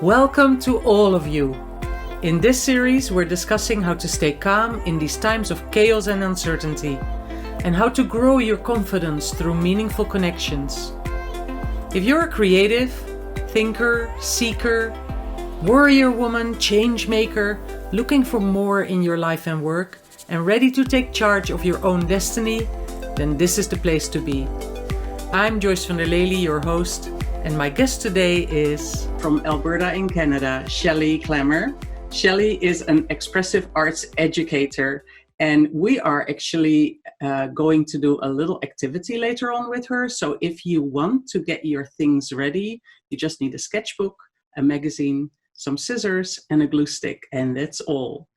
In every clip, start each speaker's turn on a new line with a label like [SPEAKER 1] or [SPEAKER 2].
[SPEAKER 1] Welcome to all of you. In this series, we're discussing how to stay calm in these times of chaos and uncertainty, and how to grow your confidence through meaningful connections. If you're a creative, thinker, seeker, warrior woman, change maker, looking for more in your life and work, and ready to take charge of your own destiny, then this is the place to be. I'm Joyce van der Lely, your host, and my guest today is from Alberta in Canada, Shelley Klammer. Shelley is an expressive arts educator, and we are actually going to do a little activity later on with her. So if you want to get your things ready, you just need a sketchbook, a magazine, some scissors, and a glue stick, and that's all.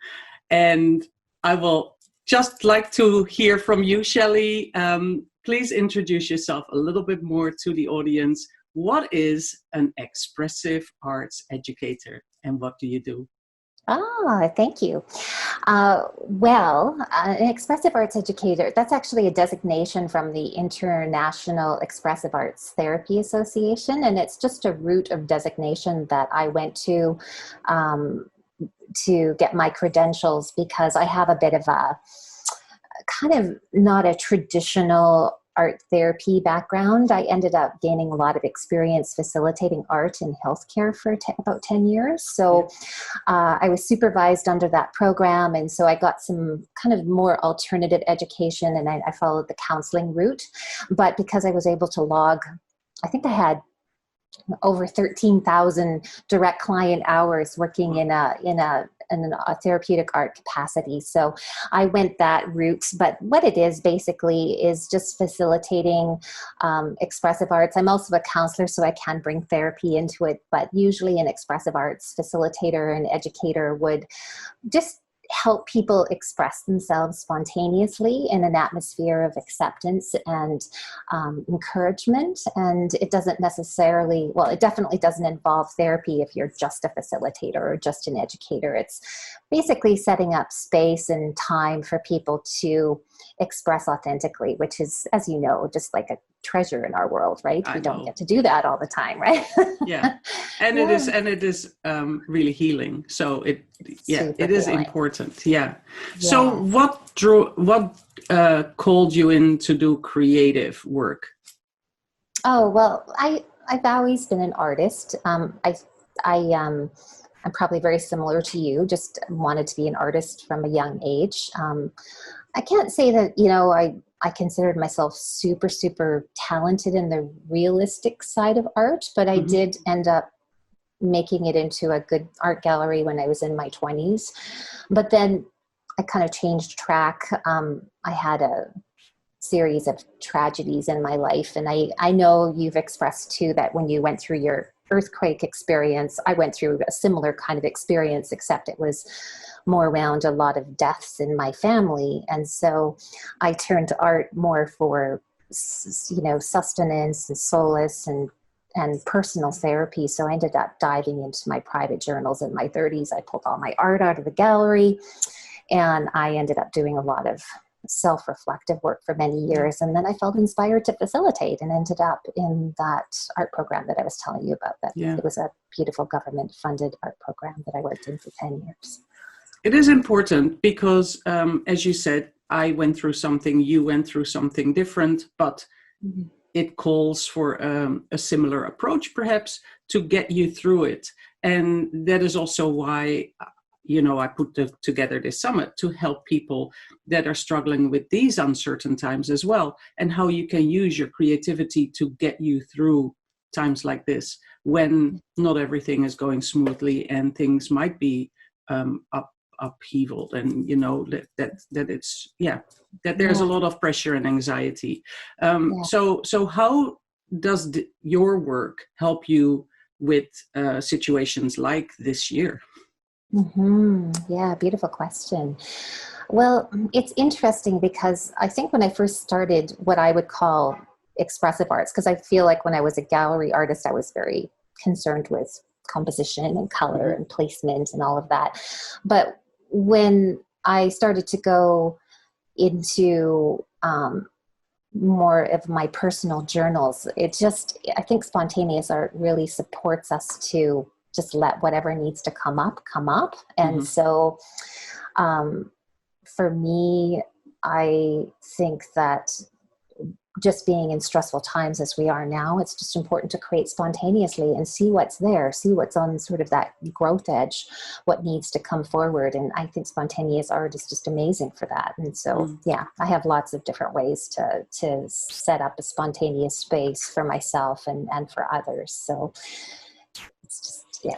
[SPEAKER 1] And I will just like to hear from you, Shelley. Please introduce yourself a little bit more to the audience. What is an expressive arts educator and what do you do?
[SPEAKER 2] Thank you. An expressive arts educator, that's actually a designation from the International Expressive Arts Therapy Association, and it's just a route of designation that I went to get my credentials because I have a bit of a kind of not a traditional art therapy background. I ended up gaining a lot of experience facilitating art in healthcare for about 10 years. So I was supervised under that program. And so I got some kind of more alternative education and I followed the counseling route. But because I was able to log, I think I had over 13,000 direct client hours working in a therapeutic art capacity. So I went that route, but what it is basically is just facilitating expressive arts. I'm also a counselor, so I can bring therapy into it, but usually an expressive arts facilitator and educator would just help people express themselves spontaneously in an atmosphere of acceptance and encouragement. And it doesn't necessarily, it definitely doesn't involve therapy if you're just a facilitator or just an educator. It's basically setting up space and time for people to express authentically, which is, as you know, just like a treasure in our world, right? We don't get to do that all the time, right?
[SPEAKER 1] Yeah. And it is really healing. So it is healing. Important. Yeah. So what called you in to do creative work?
[SPEAKER 2] I've always been an artist. I'm probably very similar to you, just wanted to be an artist from a young age. I can't say that, I considered myself super, super talented in the realistic side of art, but I did end up making it into a good art gallery when I was in my 20s. But then I kind of changed track. I had a series of tragedies in my life. And I know you've expressed too that when you went through your earthquake experience, I went through a similar kind of experience, except it was more around a lot of deaths in my family. And so I turned to art more for, sustenance and solace and personal therapy. So I ended up diving into my private journals in my 30s. I pulled all my art out of the gallery and I ended up doing a lot of self-reflective work for many years. And then I felt inspired to facilitate and ended up in that art program that I was telling you about. It was a beautiful government-funded art program that I worked in for 10 years.
[SPEAKER 1] It is important because, as you said, I went through something, you went through something different, but it calls for a similar approach, perhaps, to get you through it. And that is also why, I put together this summit to help people that are struggling with these uncertain times as well, and how you can use your creativity to get you through times like this, when not everything is going smoothly and things might be upheaval, and that there's a lot of pressure and anxiety. So how does your work help you with situations like this year?
[SPEAKER 2] Yeah, beautiful question. Well, it's interesting because I think when I first started what I would call expressive arts, because I feel like when I was a gallery artist, I was very concerned with composition and color and placement and all of that. But when I started to go into more of my personal journals, I think spontaneous art really supports us to just let whatever needs to come up. And
[SPEAKER 1] Mm-hmm.
[SPEAKER 2] so for me, I think that just being in stressful times as we are now, it's just important to create spontaneously and see what's there, see what's on sort of that growth edge, what needs to come forward. And I think spontaneous art is just amazing for that. And so, yeah, I have lots of different ways to set up a spontaneous space for myself and for others. So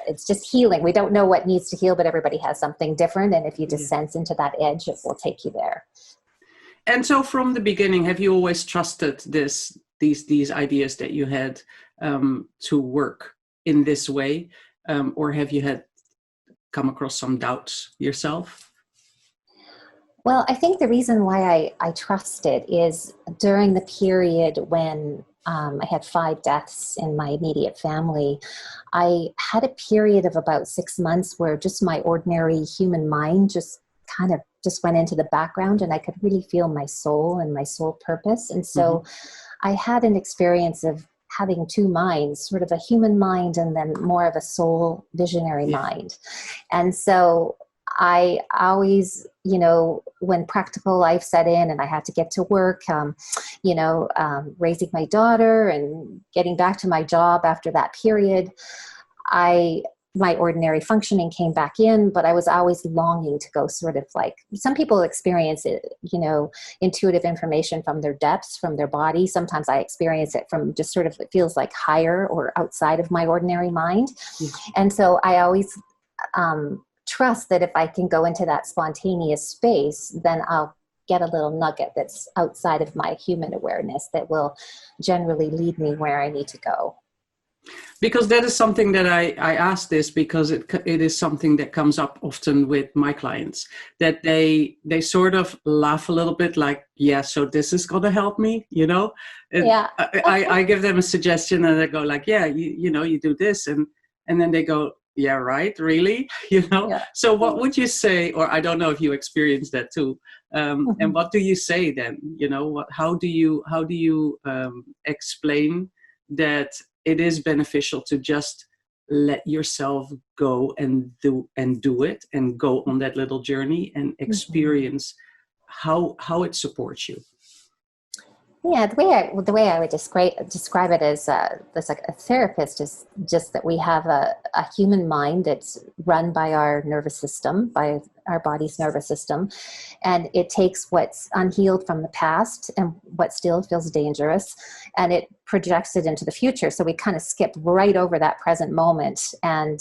[SPEAKER 2] it's just healing. We don't know what needs to heal, but everybody has something different. And if you just sense into that edge, it will take you there.
[SPEAKER 1] And so from the beginning, have you always trusted these ideas that you had to work in this way? Or have you come across some doubts yourself?
[SPEAKER 2] Well, I think the reason why I trust it is during the period when I had 5 deaths in my immediate family, I had a period of about 6 months where just my ordinary human mind just kind of just went into the background, and I could really feel my soul and my soul purpose. And so I had an experience of having 2 minds, sort of a human mind and then more of a soul visionary mind. And so I always, when practical life set in and I had to get to work, raising my daughter and getting back to my job after that period, my ordinary functioning came back in, but I was always longing to go sort of like, some people experience it, intuitive information from their depths, from their body. Sometimes I experience it from just sort of, it feels like higher or outside of my ordinary mind. And so I always trust that if I can go into that spontaneous space, then I'll get a little nugget that's outside of my human awareness that will generally lead me where I need to go.
[SPEAKER 1] Because that is something that I ask this because it is something that comes up often with my clients, that they sort of laugh a little bit like, yeah, so this is going to help me,
[SPEAKER 2] Yeah.
[SPEAKER 1] I give them a suggestion and they go like, yeah, you do this. And then they go, yeah, right, really?
[SPEAKER 2] Yeah.
[SPEAKER 1] So what would you say, or I don't know if you experience that too. And what do you say then? How do you explain that it is beneficial to just let yourself go and do it and go on that little journey and experience how it supports you?
[SPEAKER 2] Yeah, the way I would describe it as like a therapist is just that we have a human mind that's run by our nervous system, by our body's nervous system, and it takes what's unhealed from the past and what still feels dangerous, and it projects it into the future. So we kind of skip right over that present moment, and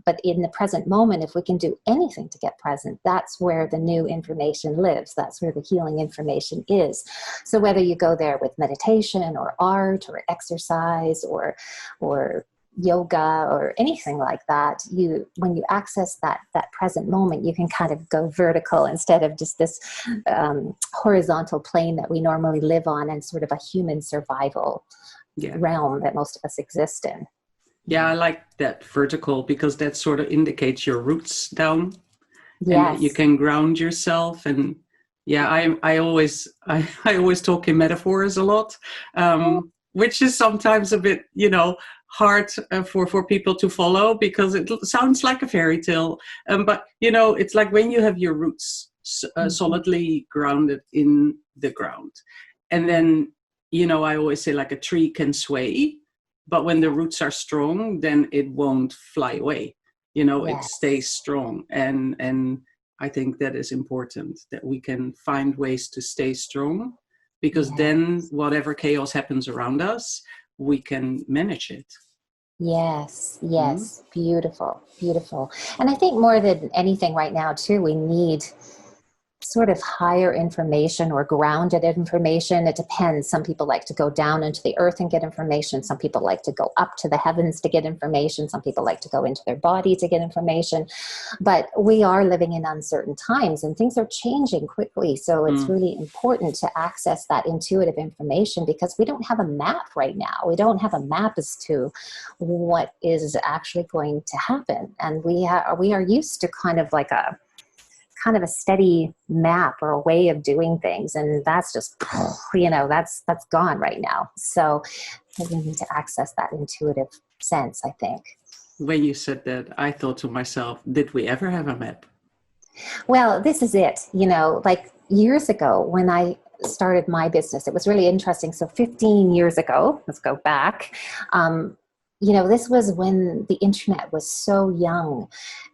[SPEAKER 2] but in the present moment, if we can do anything to get present, that's where the new information lives. That's where the healing information is. So whether you go there with meditation or art or exercise or yoga or anything like that, when you access that present moment, you can kind of go vertical instead of just this horizontal plane that we normally live on, and sort of a human survival realm that most of us exist in.
[SPEAKER 1] Yeah, I like that vertical because that sort of indicates your roots down.
[SPEAKER 2] Yes.
[SPEAKER 1] And that you can ground yourself. And yeah, I always talk in metaphors a lot, which is sometimes a bit, hard for people to follow because it sounds like a fairy tale. But, it's like when you have your roots solidly grounded in the ground. And then, I always say like a tree can sway, but when the roots are strong, then it won't fly away. It stays strong. And I think that is important, that we can find ways to stay strong, because then whatever chaos happens around us, we can manage it.
[SPEAKER 2] Yes. Beautiful. And I think more than anything right now too, we need sort of higher information or grounded information. It depends. Some people like to go down into the earth and get information. Some people like to go up to the heavens to get information. Some people like to go into their body to get information. But we are living in uncertain times and things are changing quickly. So it's really important to access that intuitive information, because we don't have a map right now. We don't have a map as to what is actually going to happen. And we are used to kind of kind of a steady map or a way of doing things. And that's just, that's gone right now. So we need to access that intuitive sense, I think.
[SPEAKER 1] When you said that, I thought to myself, did we ever have a map?
[SPEAKER 2] Well, this is it. Like years ago when I started my business, it was really interesting. So 15 years ago, let's go back. This was when the internet was so young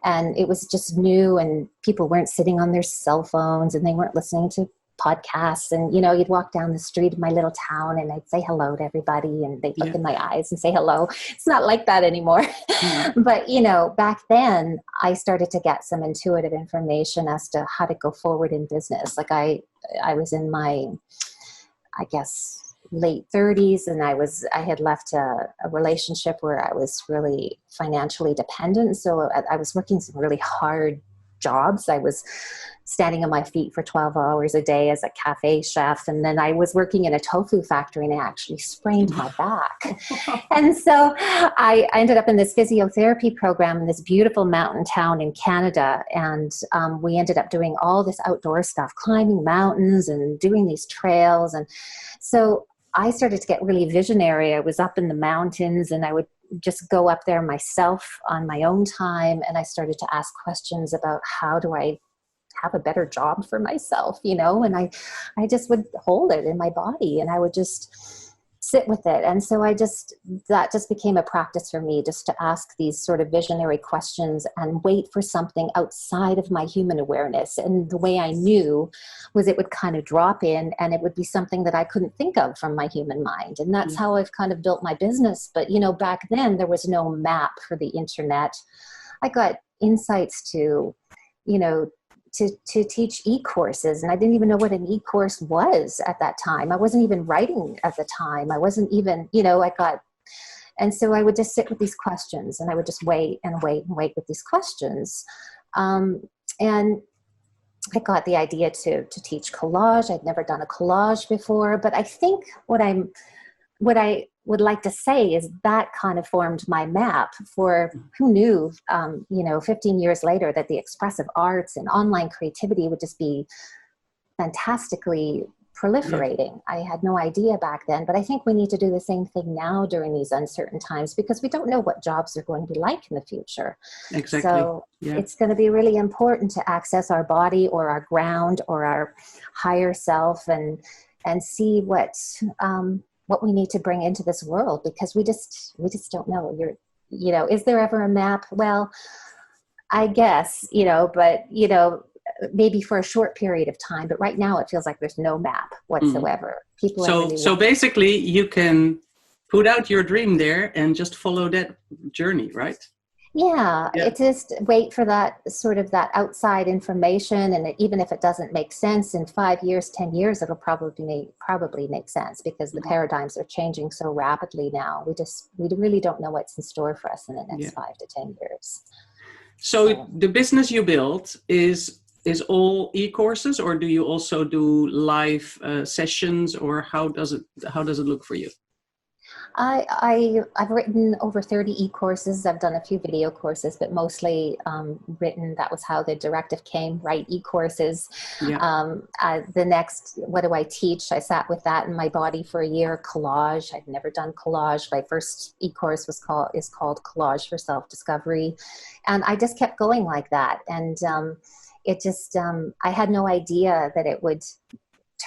[SPEAKER 2] and it was just new and people weren't sitting on their cell phones and they weren't listening to podcasts. And, you'd walk down the street of my little town and I'd say hello to everybody and they'd look in my eyes and say hello. It's not like that anymore. But, back then I started to get some intuitive information as to how to go forward in business. Like I was in my, I guess, late 30s, and I had left a relationship where I was really financially dependent. So I was working some really hard jobs. I was standing on my feet for 12 hours a day as a cafe chef. And then I was working in a tofu factory and I actually sprained my back. And so I ended up in this physiotherapy program in this beautiful mountain town in Canada. And we ended up doing all this outdoor stuff, climbing mountains and doing these trails. And so I started to get really visionary. I was up in the mountains and I would just go up there myself on my own time. And I started to ask questions about how do I have a better job for myself, and I just would hold it in my body and I would just sit with it. And so that just became a practice for me, just to ask these sort of visionary questions and wait for something outside of my human awareness. And the way I knew was it would kind of drop in and it would be something that I couldn't think of from my human mind. And that's how I've kind of built my business. But, back then there was no map for the internet. I got insights to teach e-courses. And I didn't even know what an e-course was at that time. I wasn't even writing at the time. I wasn't even, and so I would just sit with these questions and I would just wait and wait and wait with these questions. And I got the idea to teach collage. I'd never done a collage before, but I think what I would like to say is that kind of formed my map for who knew, 15 years later that the expressive arts and online creativity would just be fantastically proliferating. I had no idea back then, but I think we need to do the same thing now during these uncertain times because we don't know what jobs are going to be like in the future. Exactly. So it's going to be really important to access our body or our ground or our higher self and see what we need to bring into this world, because we just don't know. Is there ever a map? Well, I guess, but, maybe for a short period of time, but right now it feels like there's no map whatsoever. People so
[SPEAKER 1] basically you can put out your dream there and just follow that journey, right?
[SPEAKER 2] Yeah, it just wait for that sort of that outside information. And even if it doesn't make sense in 5 years, 10 years, it'll probably make sense because the paradigms are changing so rapidly now. We really don't know what's in store for us in the next 5 to 10 years.
[SPEAKER 1] So the business you built is all e-courses, or do you also do live sessions, or how does it look for you?
[SPEAKER 2] I've written over 30 e-courses. I've done a few video courses, but mostly written. That was how the directive came, write e-courses. The next, what do I teach? I sat with that in my body for a year. Collage. I've never done collage. My first e-course is called Collage for Self-Discovery. And I just kept going like that. And I had no idea that it would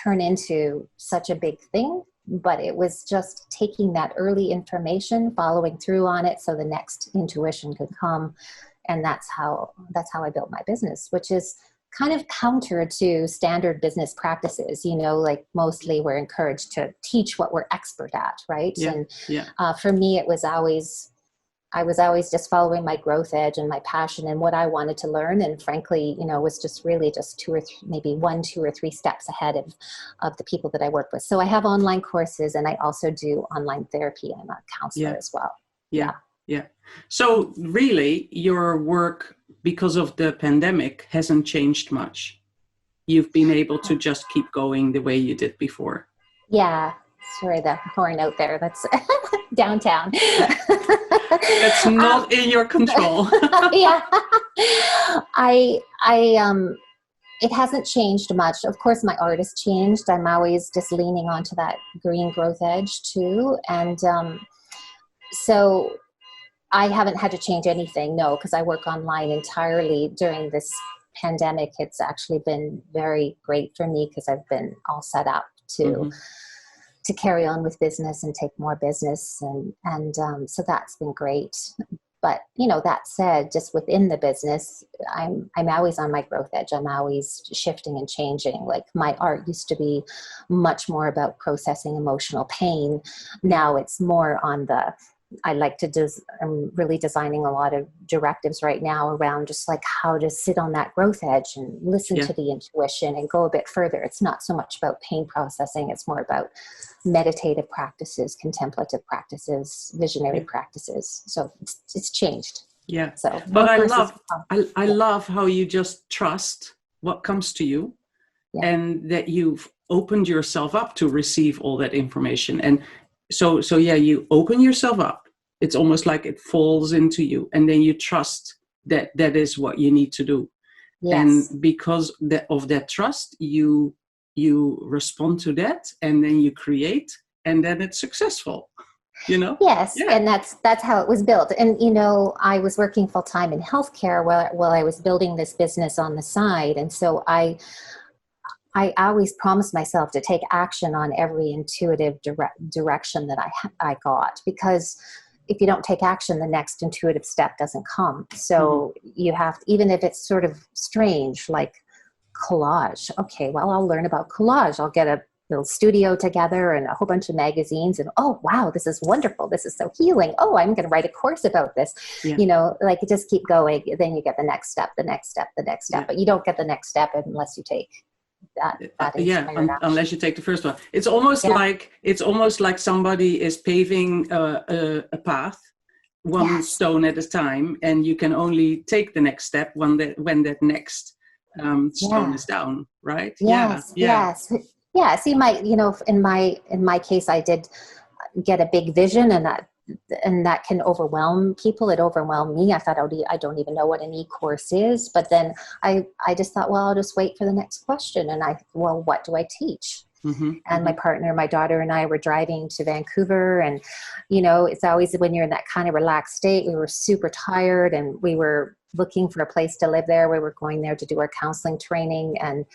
[SPEAKER 2] turn into such a big thing. But it was just taking that early information, following through on it so the next intuition could come. And that's how I built my business, which is kind of counter to standard business practices. Like mostly we're encouraged to teach what we're expert at, right? For me, I was always just following my growth edge and my passion and what I wanted to learn. And frankly, was just really just 2 or 3 steps ahead of the people that I work with. So I have online courses and I also do online therapy. I'm a counselor as well.
[SPEAKER 1] Yeah. So really your work, because of the pandemic, hasn't changed much. You've been able to just keep going the way you did before.
[SPEAKER 2] Yeah. Sorry, the horn out there. That's downtown.
[SPEAKER 1] It's not in your control.
[SPEAKER 2] it hasn't changed much. Of course, my art has changed. I'm always just leaning onto that green growth edge too. And so I haven't had to change anything, no, because I work online entirely during this pandemic. It's actually been very great for me because I've been all set up to carry on with business and take more business. And so that's been great. But, you know, that said, just within the business, I'm always on my growth edge. I'm always shifting and changing. Like my art used to be much more about processing emotional pain. Now it's more on the, I like to I'm really designing a lot of directives right now around just like how to sit on that growth edge and listen to the intuition and go a bit further. It's not so much about pain processing. It's more about meditative practices, contemplative practices, visionary practices. So it's changed.
[SPEAKER 1] Yeah.
[SPEAKER 2] So,
[SPEAKER 1] but I love how you just trust what comes to you and that you've opened yourself up to receive all that information. And so yeah, you open yourself up. It's almost like it falls into you, and then you trust that that is what you need to do. Yes. And because of that trust, you respond to that, and then you create, and then it's successful. You know?
[SPEAKER 2] Yes, and that's how it was built. And you know, I was working full time in healthcare while I was building this business on the side, and so I always promised myself to take action on every intuitive direction that I got, because if you don't take action, the next intuitive step doesn't come. So you have to, even if it's sort of strange, like collage. Okay, well, I'll learn about collage. I'll get a little studio together and a whole bunch of magazines, and oh, wow, this is wonderful. This is so healing. Oh, I'm going to write a course about this. Yeah. You know, like just keep going. Then you get the next step, the next step, the next step. Yeah. But you don't get the next step unless you take
[SPEAKER 1] unless you take the first one. It's almost like somebody is paving a path one stone at a time, and you can only take the next step when that next stone is down, right?
[SPEAKER 2] Yes. So you might, you know, in my case, I did get a big vision, and that can overwhelm people. It overwhelmed me. I thought, I don't even know what an e-course is. But then I just thought, well, I'll just wait for the next question. And what do I teach? And my partner, my daughter and I were driving to Vancouver, and, you know, it's always when you're in that kind of relaxed state. We were super tired, and we were looking for a place to live there. We were going there to do our counseling training, and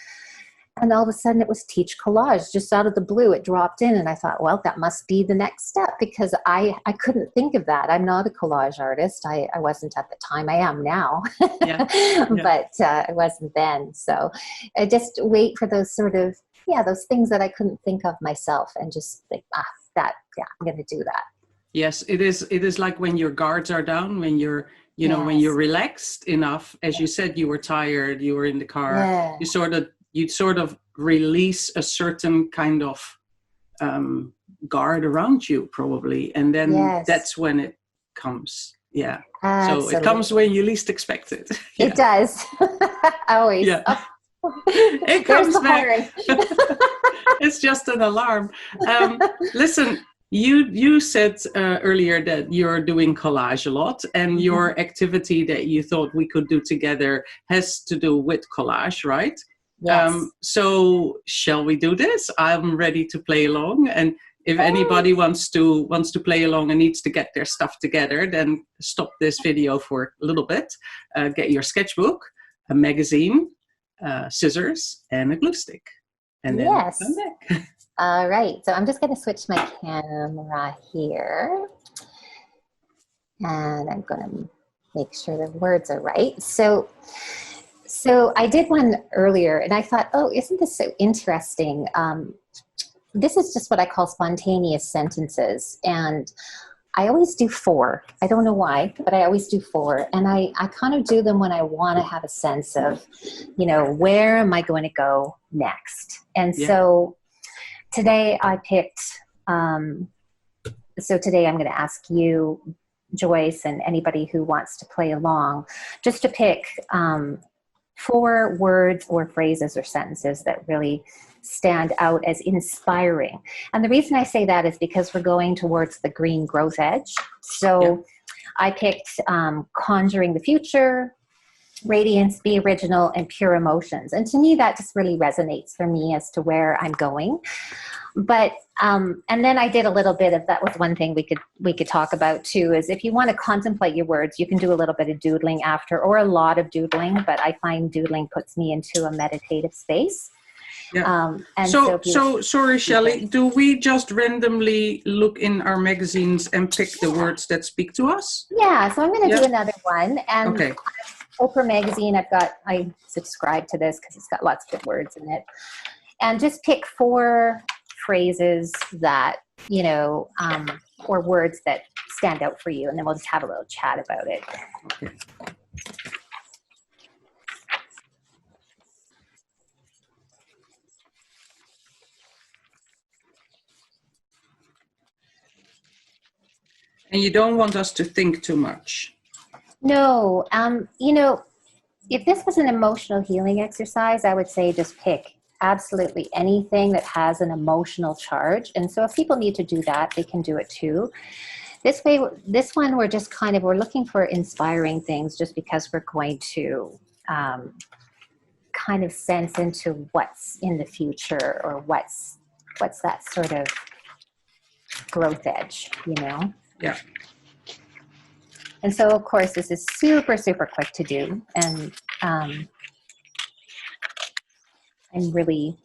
[SPEAKER 2] all of a sudden it was teach collage. Just out of the blue, it dropped in, and I thought, well, that must be the next step, because I couldn't think of that. I'm not a collage artist. I wasn't at the time. I am now, but I wasn't then. So I just wait for those sort of, those things that I couldn't think of myself, and just think, I'm going to do that.
[SPEAKER 1] Yes, it is like when your guards are down, when you're, you know, when you're relaxed enough, as you said, you were tired, you were in the car, you'd sort of release a certain kind of guard around you, probably. And then that's when it comes. Yeah. Absolutely. So it comes when you least expect it.
[SPEAKER 2] It does. Always. Yeah.
[SPEAKER 1] It comes back. It's just an alarm. Listen, you said earlier that you're doing collage a lot, and your activity that you thought we could do together has to do with collage, right? Yes. So shall we do this? I'm ready to play along. And if anybody wants to play along and needs to get their stuff together, then stop this video for a little bit. Get your sketchbook, a magazine, scissors, and a glue stick. And then come back.
[SPEAKER 2] All right. So I'm just going to switch my camera here. And I'm going to make sure the words are right. So I did one earlier, and I thought, oh, isn't this so interesting? This is just what I call spontaneous sentences. And I always do 4. I don't know why, but I always do 4. And I kind of do them when I want to have a sense of, you know, where am I going to go next? And so today I picked, today I'm going to ask you, Joyce, and anybody who wants to play along, just to pick 4 words or phrases or sentences that really stand out as inspiring. And the reason I say that is because we're going towards the green growth edge. So I picked conjuring the future, radiance, be original, and pure emotions. And to me, that just really resonates for me as to where I'm going. But and then I did a little bit of, that was one thing we could talk about too, is if you want to contemplate your words, you can do a little bit of doodling after, or a lot of doodling, but I find doodling puts me into a meditative space.
[SPEAKER 1] Yeah.
[SPEAKER 2] And
[SPEAKER 1] so sorry, Shelley, do we just randomly look in our magazines and pick the words that speak to us?
[SPEAKER 2] Yeah, so I'm going to do another one. And
[SPEAKER 1] okay.
[SPEAKER 2] Oprah magazine, I subscribe to this because it's got lots of good words in it. And just pick 4 phrases that, you know, or words that stand out for you. And then we'll just have a little chat about it.
[SPEAKER 1] Okay. And you don't want us to think too much.
[SPEAKER 2] No, you know, if this was an emotional healing exercise, I would say just pick absolutely anything that has an emotional charge. And so if people need to do that, they can do it too. This one, we're just we're looking for inspiring things, just because we're going to kind of sense into what's in the future, or what's that sort of growth edge, you know?
[SPEAKER 1] Yeah.
[SPEAKER 2] And so, of course, this is super, super quick to do. And I'm really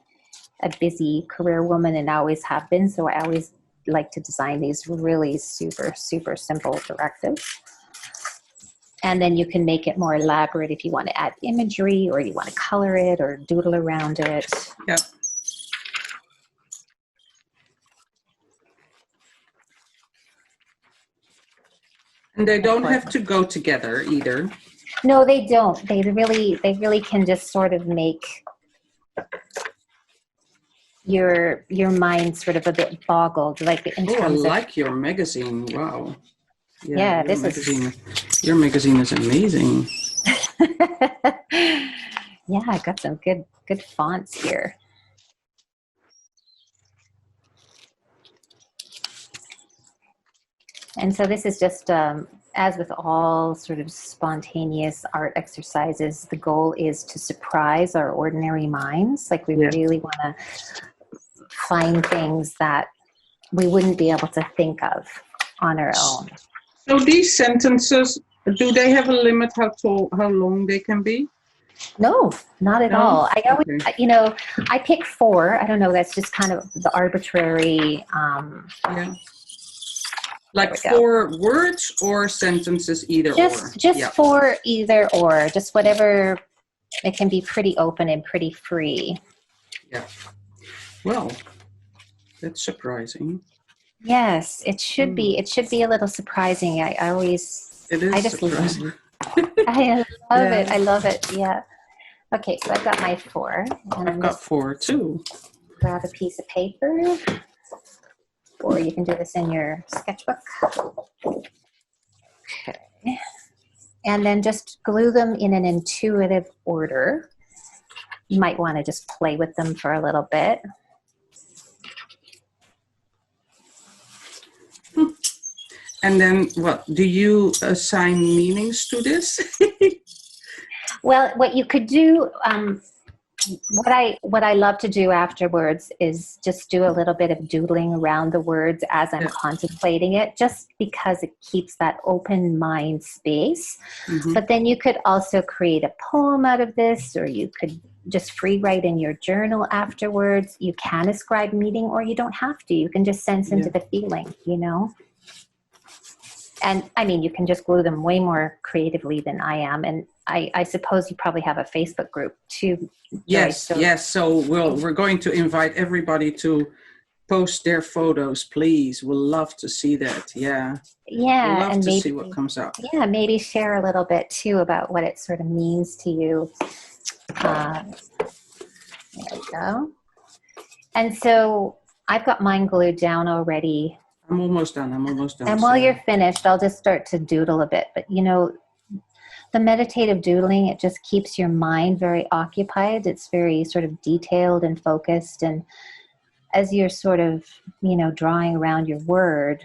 [SPEAKER 2] a busy career woman, and always have been. So I always like to design these really super, super simple directives. And then you can make it more elaborate if you want to add imagery, or you want to color it or doodle around it.
[SPEAKER 1] Yeah. And they don't have to go together either.
[SPEAKER 2] No, they don't. They really can just sort of make your mind sort of a bit boggled, like in terms
[SPEAKER 1] I like your magazine. Wow.
[SPEAKER 2] Yeah,
[SPEAKER 1] your magazine is amazing.
[SPEAKER 2] Yeah, I got some good fonts here. And so this is just, as with all sort of spontaneous art exercises, the goal is to surprise our ordinary minds. Like we really want to find things that we wouldn't be able to think of on our own.
[SPEAKER 1] So these sentences, do they have a limit how long they can be?
[SPEAKER 2] No, not at all. I always, you know, I pick 4. I don't know. That's just kind of the arbitrary.
[SPEAKER 1] Like 4 words or sentences, either or?
[SPEAKER 2] Just 4 either or. Just whatever. It can be pretty open and pretty free.
[SPEAKER 1] Yeah. Well, that's surprising.
[SPEAKER 2] Yes, it should be. It should be a little surprising.
[SPEAKER 1] It is surprising.
[SPEAKER 2] I love it. I love it. Yeah. Okay, so I've got my 4. And
[SPEAKER 1] I've got 4 too.
[SPEAKER 2] Grab a piece of paper. Or you can do this in your sketchbook. Okay. And then just glue them in an intuitive order. You might want to just play with them for a little bit.
[SPEAKER 1] And then what? Do you assign meanings to this?
[SPEAKER 2] Well, what you could do, what I love to do afterwards is just do a little bit of doodling around the words as I'm contemplating it, just because it keeps that open mind space. Mm-hmm. But then you could also create a poem out of this, or you could just free write in your journal afterwards. You can ascribe meaning, or you don't have to. You can just sense into the feeling, you know? And I mean, you can just glue them way more creatively than I am. And I suppose you probably have a Facebook group too.
[SPEAKER 1] Yes, right? Yes. So we're going to invite everybody to post their photos, please. We'll love to see that. Yeah.
[SPEAKER 2] Yeah.
[SPEAKER 1] We'll love to see what comes out.
[SPEAKER 2] Yeah, maybe share a little bit too about what it sort of means to you. There we go. And so I've got mine glued down already.
[SPEAKER 1] I'm almost done.
[SPEAKER 2] And while you're finished, I'll just start to doodle a bit. But, you know, the meditative doodling, it just keeps your mind very occupied. It's very sort of detailed and focused. And as you're sort of, you know, drawing around your word,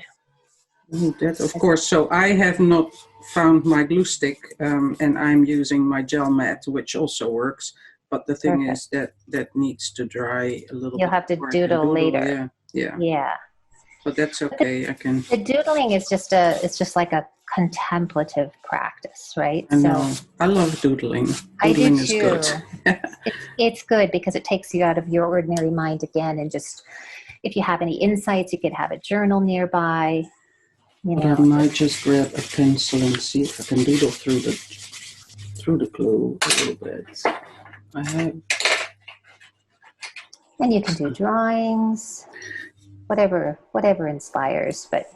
[SPEAKER 1] Oh, that of course. So I have not found my glue stick, and I'm using my gel mat, which also works. But the thing
[SPEAKER 2] Perfect.
[SPEAKER 1] is that needs to dry a little
[SPEAKER 2] You'll
[SPEAKER 1] bit
[SPEAKER 2] have to
[SPEAKER 1] before I can
[SPEAKER 2] doodle
[SPEAKER 1] doodle.
[SPEAKER 2] later.
[SPEAKER 1] Yeah, yeah.
[SPEAKER 2] Yeah.
[SPEAKER 1] But that's
[SPEAKER 2] But the,
[SPEAKER 1] okay. I can.
[SPEAKER 2] the doodling is it's just like a contemplative practice, right?
[SPEAKER 1] I
[SPEAKER 2] So
[SPEAKER 1] know. I love doodling.
[SPEAKER 2] I do
[SPEAKER 1] Doodling is good.
[SPEAKER 2] too. It's good because it takes you out of your ordinary mind again, and just if you have any insights, you could have a journal nearby.
[SPEAKER 1] But I might just grab a pencil and see if I can doodle through the glue a little bit. I have.
[SPEAKER 2] And you can do drawings, whatever inspires. But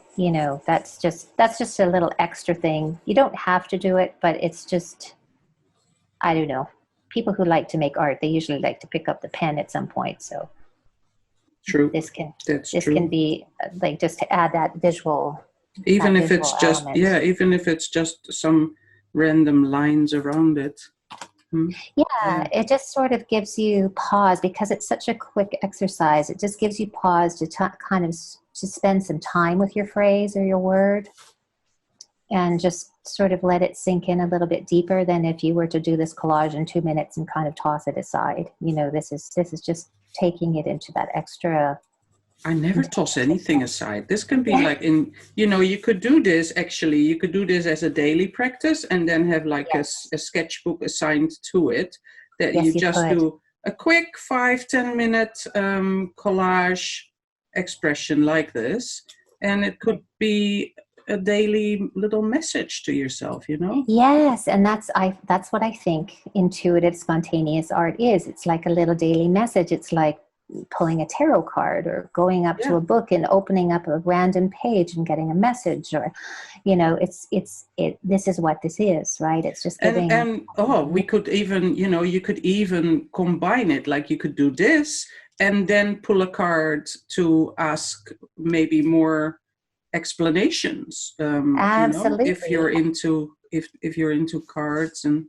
[SPEAKER 2] that's just a little extra thing. You don't have to do it, but it's just, I don't know. People who like to make art, they usually like to pick up the pen at some point. So
[SPEAKER 1] True.
[SPEAKER 2] this can
[SPEAKER 1] True.
[SPEAKER 2] be like just to add that visual.
[SPEAKER 1] Even
[SPEAKER 2] that
[SPEAKER 1] if
[SPEAKER 2] visual
[SPEAKER 1] it's just
[SPEAKER 2] element.
[SPEAKER 1] even if it's just some random lines around it.
[SPEAKER 2] Yeah, it just sort of gives you pause because it's such a quick exercise. It just gives you pause to kind of to spend some time with your phrase or your word, and just sort of let it sink in a little bit deeper than if you were to do this collage in 2 minutes and kind of toss it aside. This is just taking it into that extra.
[SPEAKER 1] I never toss anything aside. This can be like you could do this actually. You could do this as a daily practice and then have like a sketchbook assigned to it that you just do a quick 5-10 minute collage expression like this. And it could be a daily little message to yourself,
[SPEAKER 2] Yes, and that's what I think intuitive, spontaneous art is. It's like a little daily message. It's like pulling a tarot card or going up to a book and opening up a random page and getting a message, or this is what this is, right? It's just giving.
[SPEAKER 1] We could even, you could even combine it, like you could do this and then pull a card to ask maybe more explanations.
[SPEAKER 2] Absolutely.
[SPEAKER 1] If you're into cards and.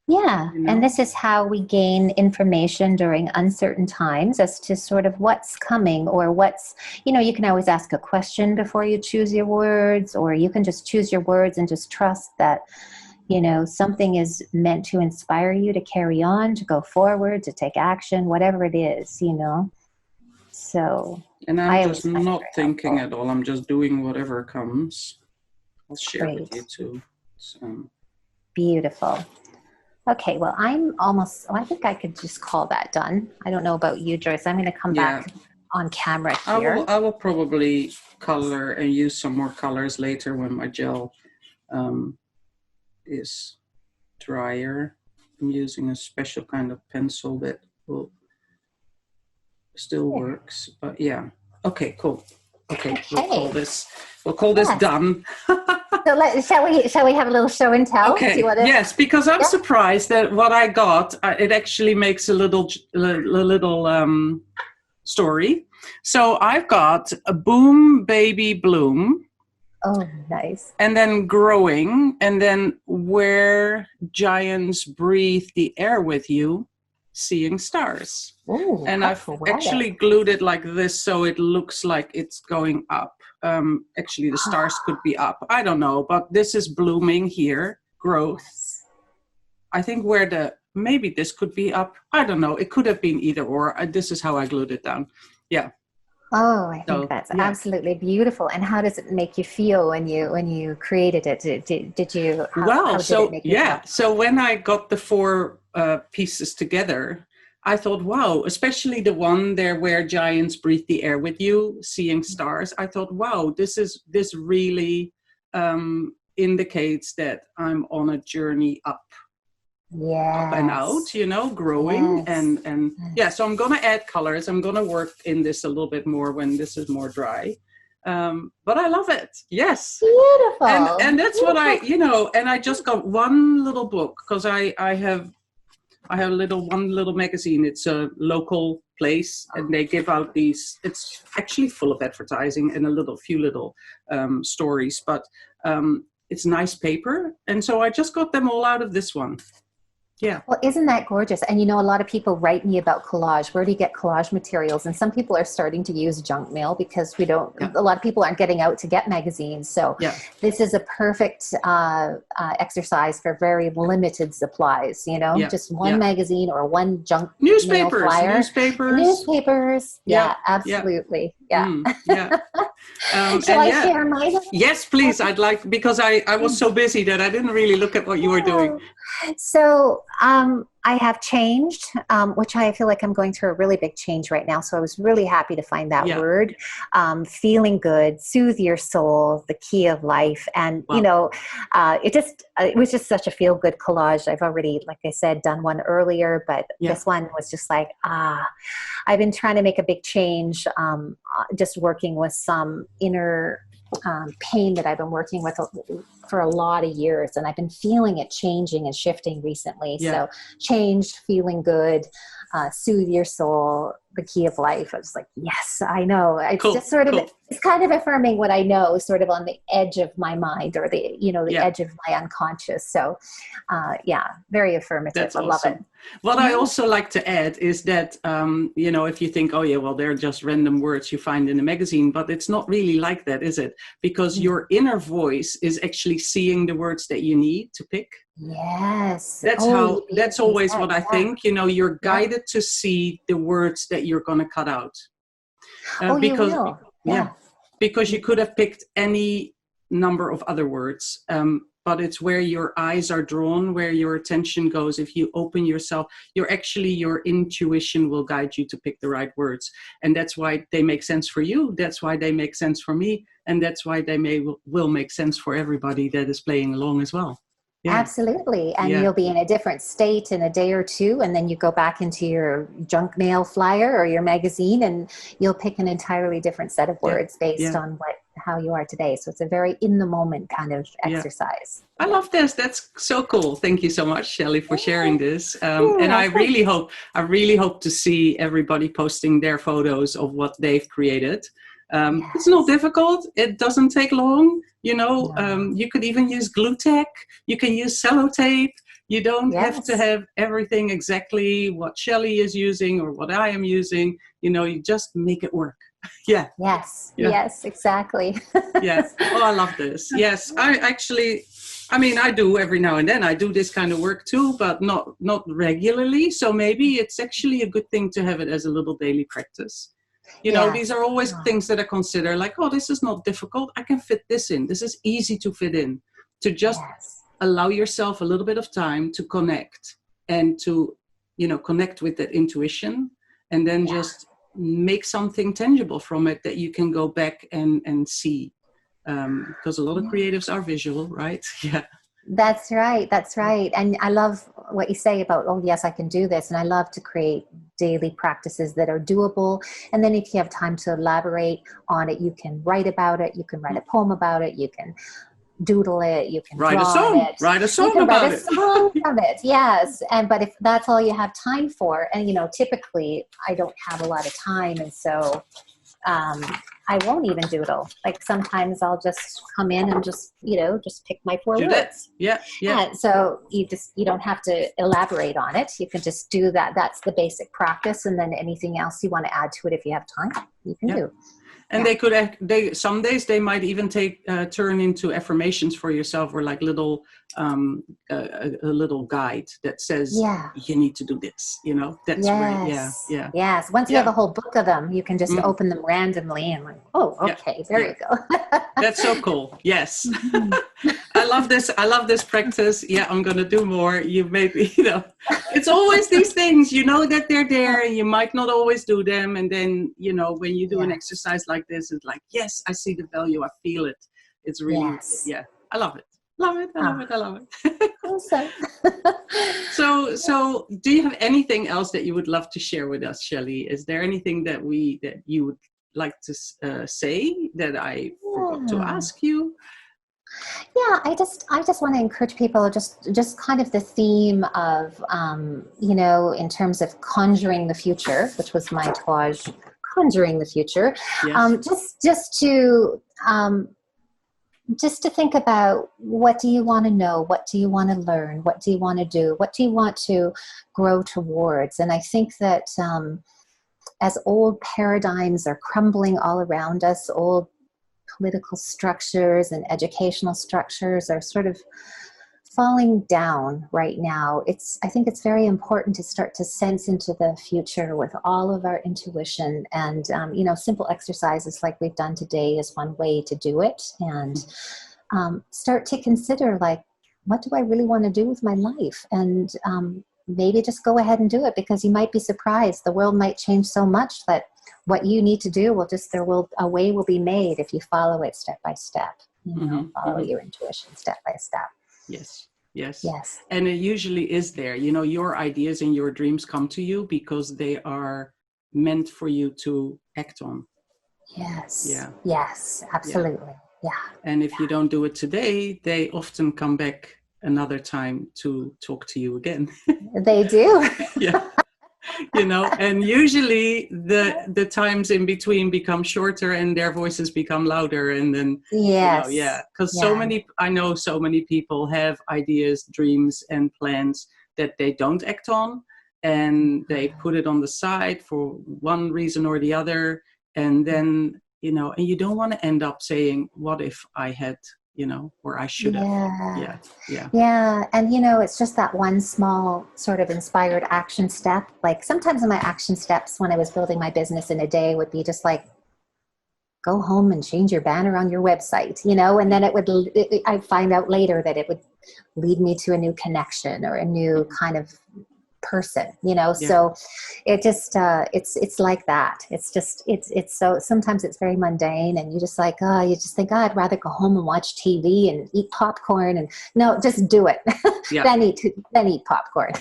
[SPEAKER 2] And this is how we gain information during uncertain times as to sort of what's coming, or what's, you can always ask a question before you choose your words, or you can just choose your words and just trust that, something is meant to inspire you to carry on, to go forward, to take action, whatever it is, So.
[SPEAKER 1] And I'm just not thinking at all. I'm just doing whatever comes. I'll share with you too. So.
[SPEAKER 2] Beautiful. Okay, well, I think I could just call that done. I don't know about you, Joyce. I'm going to come back on camera here.
[SPEAKER 1] I will probably color and use some more colors later when my gel is drier. I'm using a special kind of pencil that will still works, but yeah. Okay, cool. Okay. We'll call this done.
[SPEAKER 2] So shall we have a little show and tell?
[SPEAKER 1] Okay. Yes, because I'm surprised that what I got, it actually makes a little story. So I've got a boom, baby, bloom.
[SPEAKER 2] Oh, nice.
[SPEAKER 1] And then growing, and then where giants breathe the air with you, seeing stars.
[SPEAKER 2] Ooh,
[SPEAKER 1] and I've actually glued it like this so it looks like it's going up. Actually, the stars could be up. I don't know, but this is blooming here, growth. I think maybe this could be up. I don't know. It could have been either or. This is how I glued it down. Yeah.
[SPEAKER 2] Oh, I think that's absolutely beautiful. And how does it make you feel when you created it? Did you? How did it make you feel?
[SPEAKER 1] So when I got the 4 pieces together, I thought, wow, especially the one there where giants breathe the air with you, seeing stars. I thought, wow, this really indicates that I'm on a journey up. Up and out, growing. And so I'm going to add colors. I'm going to work in this a little bit more when this is more dry. But I love it. Yes.
[SPEAKER 2] Beautiful.
[SPEAKER 1] And that's what and I just got one little book because I have one little magazine. It's a local place and they give out these, it's actually full of advertising and a few little stories, but it's nice paper. And so I just got them all out of this one. Yeah.
[SPEAKER 2] Well, isn't that gorgeous? And a lot of people write me about collage. Where do you get collage materials? And some people are starting to use junk mail because
[SPEAKER 1] Yeah.
[SPEAKER 2] a lot of people aren't getting out to get magazines. So
[SPEAKER 1] Yeah.
[SPEAKER 2] this is a perfect exercise for very limited supplies,
[SPEAKER 1] Yeah.
[SPEAKER 2] just one
[SPEAKER 1] Yeah.
[SPEAKER 2] magazine or one junk mail
[SPEAKER 1] Newspapers.
[SPEAKER 2] flyer. Newspapers. Yeah,
[SPEAKER 1] Yeah.
[SPEAKER 2] absolutely. Yeah.
[SPEAKER 1] Yeah.
[SPEAKER 2] Shall
[SPEAKER 1] And
[SPEAKER 2] I
[SPEAKER 1] yeah.
[SPEAKER 2] share mine?
[SPEAKER 1] Yes, please. I'd like, because I was so busy that I didn't really look at what you were doing.
[SPEAKER 2] So I have changed, which I feel like I'm going through a really big change right now. So I was really happy to find that word, feeling good, soothe your soul, the key of life. And,
[SPEAKER 1] Wow.
[SPEAKER 2] it was just such a feel good collage. I've already, like I said, done one earlier, but this one was just like, I've been trying to make a big change, just working with some inner pain that I've been working with for a lot of years, and I've been feeling it changing and shifting recently. So changed, feeling good, soothe your soul, the key of life. I was like, yes, I know. It's just sort of, it's kind of affirming what I know, sort of on the edge of my mind, or the edge of my unconscious. So very affirmative.
[SPEAKER 1] That's
[SPEAKER 2] I
[SPEAKER 1] awesome.
[SPEAKER 2] love it.
[SPEAKER 1] What I also like to add is that, if you think, oh yeah, well, they're just random words you find in a magazine, but it's not really like that, is it? Because your inner voice is actually seeing the words that you need to pick.
[SPEAKER 2] Yes.
[SPEAKER 1] That's always what I think, you're guided to see the words that you're going to cut out. Because,
[SPEAKER 2] you will.
[SPEAKER 1] Because you could have picked any number of other words. But it's where your eyes are drawn, where your attention goes. If you open yourself, your intuition will guide you to pick the right words. And that's why they make sense for you. That's why they make sense for me. And that's why they will make sense for everybody that is playing along as well. Yeah.
[SPEAKER 2] Absolutely. And you'll be in a different state in a day or two, and then you go back into your junk mail flyer or your magazine, and you'll pick an entirely different set of words based on how you are today. So it's a very in the moment kind of exercise.
[SPEAKER 1] I love this. That's so cool. Thank you so much, Shelley, for sharing this. And I really hope to see everybody posting their photos of what they've created. It's not difficult. It doesn't take long. You could even use glue tack. You can use sellotape. You don't have to have everything exactly what Shelley is using or what I am using. You just make it work. Yeah.
[SPEAKER 2] Yes. Yes, exactly.
[SPEAKER 1] Yes. Oh, I love this. Yes. I do every now and then. I do this kind of work too, but not regularly. So maybe it's actually a good thing to have it as a little daily practice. These are always things that I consider like, oh, this is not difficult. I can fit this in. This is easy to fit in. To just allow yourself a little bit of time to connect and to, connect with that intuition, and then just make something tangible from it that you can go back and see. Because a lot of creatives are visual, right? Yeah.
[SPEAKER 2] That's right. That's right. And I love what you say about, oh, yes, I can do this. And I love to create daily practices that are doable. And then if you have time to elaborate on it, you can write about it. You can write a poem about it. You can doodle it. You can
[SPEAKER 1] write
[SPEAKER 2] draw
[SPEAKER 1] a song.
[SPEAKER 2] it.
[SPEAKER 1] Write a song
[SPEAKER 2] you can
[SPEAKER 1] about
[SPEAKER 2] write
[SPEAKER 1] it.
[SPEAKER 2] A song from it. Yes. But if that's all you have time for, and, typically I don't have a lot of time. And so I won't even doodle. Like sometimes I'll just come in and just pick my 4 words.
[SPEAKER 1] Yeah.
[SPEAKER 2] So you don't have to elaborate on it. You can just do that. That's the basic practice. And then anything else you want to add to it, if you have time, you can do.
[SPEAKER 1] And some days they might even turn into affirmations for yourself, or like little a little guide that says you need to do this. That's where
[SPEAKER 2] Yes. Once you have a whole book of them, you can just open them randomly and like, oh, okay, there you go.
[SPEAKER 1] That's so cool. Yes. I love this practice. Yeah, I'm gonna do more. You maybe it's always these things, that they're there, and you might not always do them, and then when you do an exercise like this, it's like, yes, I see the value, I feel it. It's really I love it. I love it.
[SPEAKER 2] Awesome.
[SPEAKER 1] So do you have anything else that you would love to share with us, Shelley? Is there anything that you would like to say that I forgot to ask you?
[SPEAKER 2] Yeah, I just want to encourage people, just kind of the theme of, in terms of conjuring the future, which was my collage, conjuring the future.
[SPEAKER 1] Yes.
[SPEAKER 2] Just to just to think about, what do you want to know? What do you want to learn? What do you want to do? What do you want to grow towards? And I think that as old paradigms are crumbling all around us, old political structures and educational structures are sort of falling down right now. I think it's very important to start to sense into the future with all of our intuition, and simple exercises like we've done today is one way to do it, and start to consider, like, what do I really want to do with my life? And maybe just go ahead and do it, because you might be surprised. The world might change so much that what you need to do a way will be made if you follow it step by step. Follow your intuition step by step.
[SPEAKER 1] Yes. And it usually is there. Your ideas and your dreams come to you because they are meant for you to act on.
[SPEAKER 2] Yes, absolutely. Yeah.
[SPEAKER 1] And if you don't do it today, they often come back another time to talk to you again.
[SPEAKER 2] They do.
[SPEAKER 1] And usually the times in between become shorter and their voices become louder, and then because I know so many people have ideas, dreams and plans that they don't act on, and they put it on the side for one reason or the other, and then and you don't want to end up saying, what if I had, or I should have.
[SPEAKER 2] And it's just that one small sort of inspired action step. Like, sometimes in my action steps when I was building my business in a day would be just like, go home and change your banner on your website, and then I'd find out later that it would lead me to a new connection or a new kind of person, so it just it's like that. It's so sometimes it's very mundane, and you just think, I'd rather go home and watch TV and eat popcorn. And no, just do it. then eat popcorn.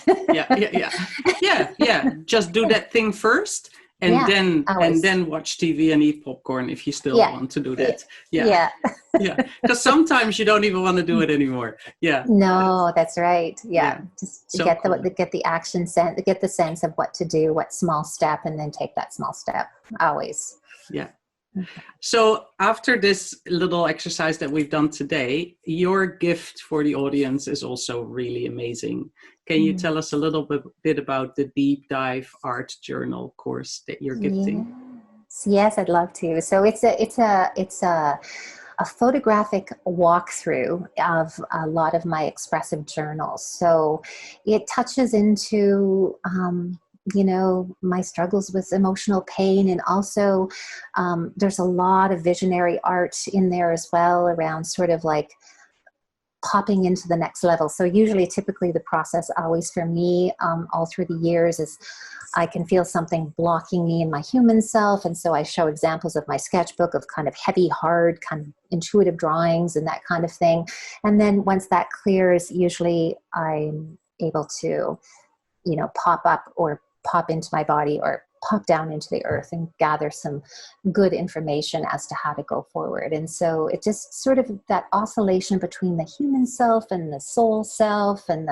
[SPEAKER 1] Just do that thing first, and then watch TV and eat popcorn if you still want to do that. Because sometimes you don't even want to do it anymore.
[SPEAKER 2] No, that's right. Just
[SPEAKER 1] so
[SPEAKER 2] get
[SPEAKER 1] cool.
[SPEAKER 2] get the action sense, get the sense of what to do, what small step, and then take that small step. Always.
[SPEAKER 1] So after this little exercise that we've done today, your gift for the audience is also really amazing. Can you tell us a little bit about the deep dive art journal course that you're gifting?
[SPEAKER 2] Yes, I'd love to. So it's a photographic walkthrough of a lot of my expressive journals. So it touches into my struggles with emotional pain, and also there's a lot of visionary art in there as well, around sort of like popping into the next level. So typically the process always for me all through the years is I can feel something blocking me in my human self, and so I show examples of my sketchbook of kind of heavy, hard, kind of intuitive drawings and that kind of thing. And then once that clears, usually I'm able to pop up or pop into my body or pop down into the earth and gather some good information as to how to go forward. And so it just sort of that oscillation between the human self and the soul self, and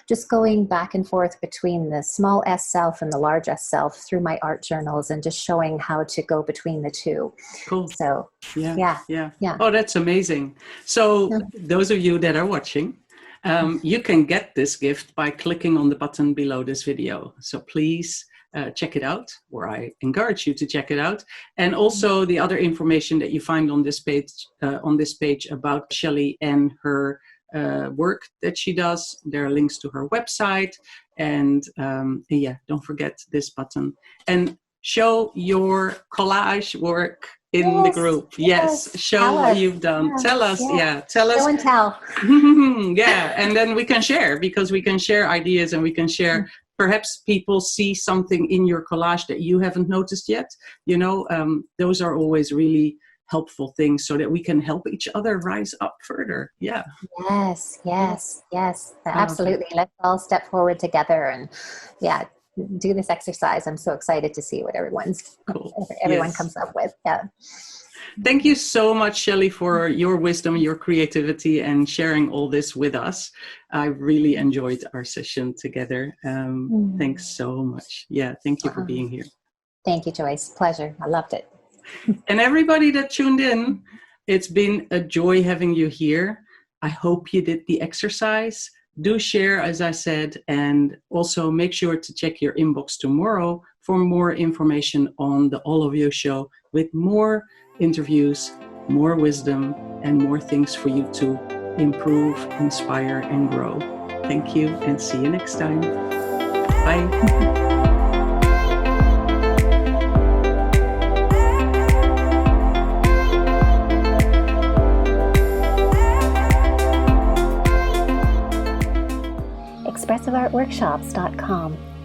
[SPEAKER 2] just going back and forth between the small s self and the large s self through my art journals, and just showing how to go between the two.
[SPEAKER 1] Cool.
[SPEAKER 2] So yeah.
[SPEAKER 1] Oh, that's amazing. So those of you that are watching, you can get this gift by clicking on the button below this video. So please check it out, or I encourage you to check it out. And also the other information that you find on this page about Shelley and her work that she does. There are links to her website, and don't forget this button, and show your collage work in the group. Show what you've done. Tell us. Tell us.
[SPEAKER 2] Show and tell.
[SPEAKER 1] And then we can share, because we can share ideas, and we can share. Perhaps people see something in your collage that you haven't noticed yet. Those are always really helpful things, so that we can help each other rise up further.
[SPEAKER 2] Yes. Absolutely. Let's all step forward together and do this exercise. I'm so excited to see what everyone comes up with.
[SPEAKER 1] Thank you so much, Shelley, for your wisdom, your creativity, and sharing all this with us. I really enjoyed our session together. Thanks so much. Thank you for being here.
[SPEAKER 2] Thank you, Joyce. Pleasure. I loved it.
[SPEAKER 1] And everybody that tuned in, It's been a joy having you here. I hope you did the exercise. Do share, as I said, and also make sure to check your inbox tomorrow for more information on the All of You show with more interviews, more wisdom, and more things for you to improve, inspire, and grow. Thank you, and see you next time. Bye.
[SPEAKER 2] ExpressiveArtWorkshops.com